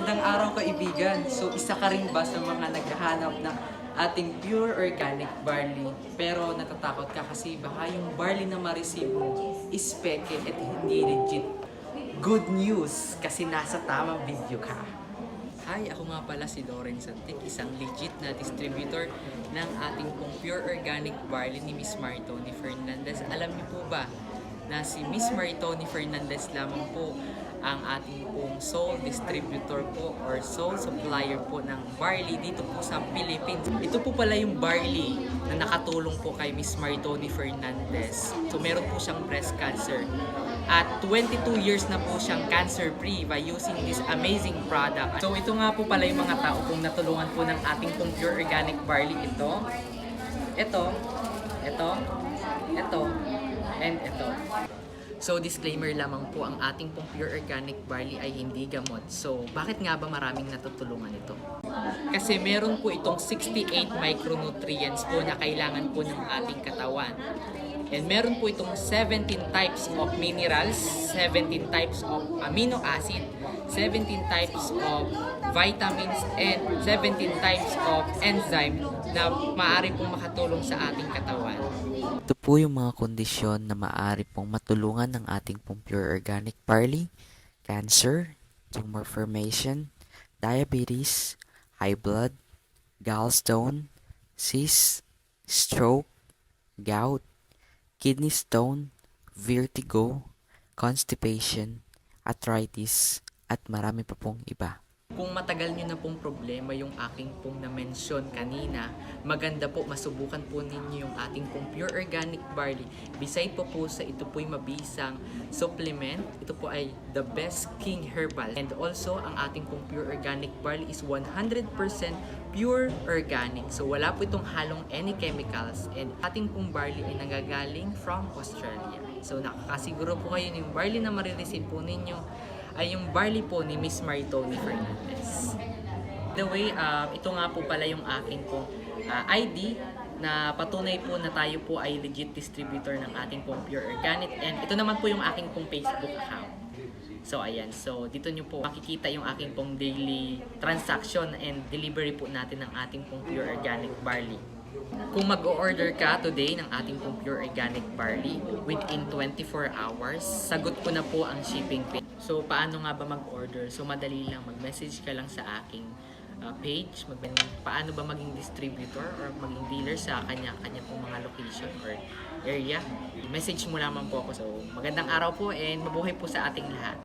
Magandang araw kaibigan. So isa ka rin ba sa mga naghahanap ng ating pure organic barley pero natatakot ka kasi baka yung barley na ma-receive mo is peke at hindi legit? Good news kasi nasa tamang video ka. Hi, ako nga pala si Lauren Santic, isang legit na distributor ng ating pong pure organic barley ni Miss Maritoni Fernandez. Alam niyo po ba na si Miss Maritoni Fernandez lamang po ang ating pong sole distributor po or sole supplier po ng barley dito po sa Philippines. Ito po pala yung barley na nakatulong po kay Miss Maritoni Fernandez. So meron po siyang breast cancer. At 22 years na po siyang cancer-free by using this amazing product. So ito nga po pala yung mga tao kung natulungan po ng ating pong pure organic barley. Ito, and ito. So disclaimer lamang po, ang ating pong pure organic barley ay hindi gamot. So bakit nga ba maraming natutulungan ito? Kasi meron po itong 68 micronutrients po na kailangan po ng ating katawan. And meron po itong 17 types of minerals, 17 types of amino acid, 17 types of vitamins, and 17 types of enzyme na maaari pong makatulong sa ating katawan. Ito po yung mga kondisyon na maaari pong matulungan ng ating pong pure organic barley: cancer, tumor formation, diabetes, high blood, gallstone, cyst, stroke, gout, kidney stone, vertigo, constipation, arthritis, at marami pa pong iba. Kung matagal nyo na pong problema yung aking pong na-mention kanina, maganda po masubukan po ninyo yung ating pong pure organic barley. Beside po sa ito po'y mabisang supplement, ito po ay the best king herbal. And also, ang ating pong pure organic barley is 100% pure organic. So wala po itong halong any chemicals, and ating pong barley ay nanggagaling from Australia. So nakakasiguro po kayo yung barley na marireceive po ninyo ay yung barley po ni Miss Maritoni Fernandez. By the way, ito nga po pala yung aking pong ID na patunay po na tayo po ay legit distributor ng ating pong pure organic, and ito naman po yung aking pong Facebook account. So ayan, so dito nyo po makikita yung aking pong daily transaction and delivery po natin ng ating pong pure organic barley. Kung mag-order ka today ng ating pong pure organic barley, within 24 hours, sagot ko na po ang shipping fee. So paano nga ba mag-order? So madali lang, mag-message ka lang sa aking page, paano ba maging distributor or maging dealer sa kanya-kanya pong mga location or area. I-message mo lamang po ako. So magandang araw po and mabuhay po sa ating lahat.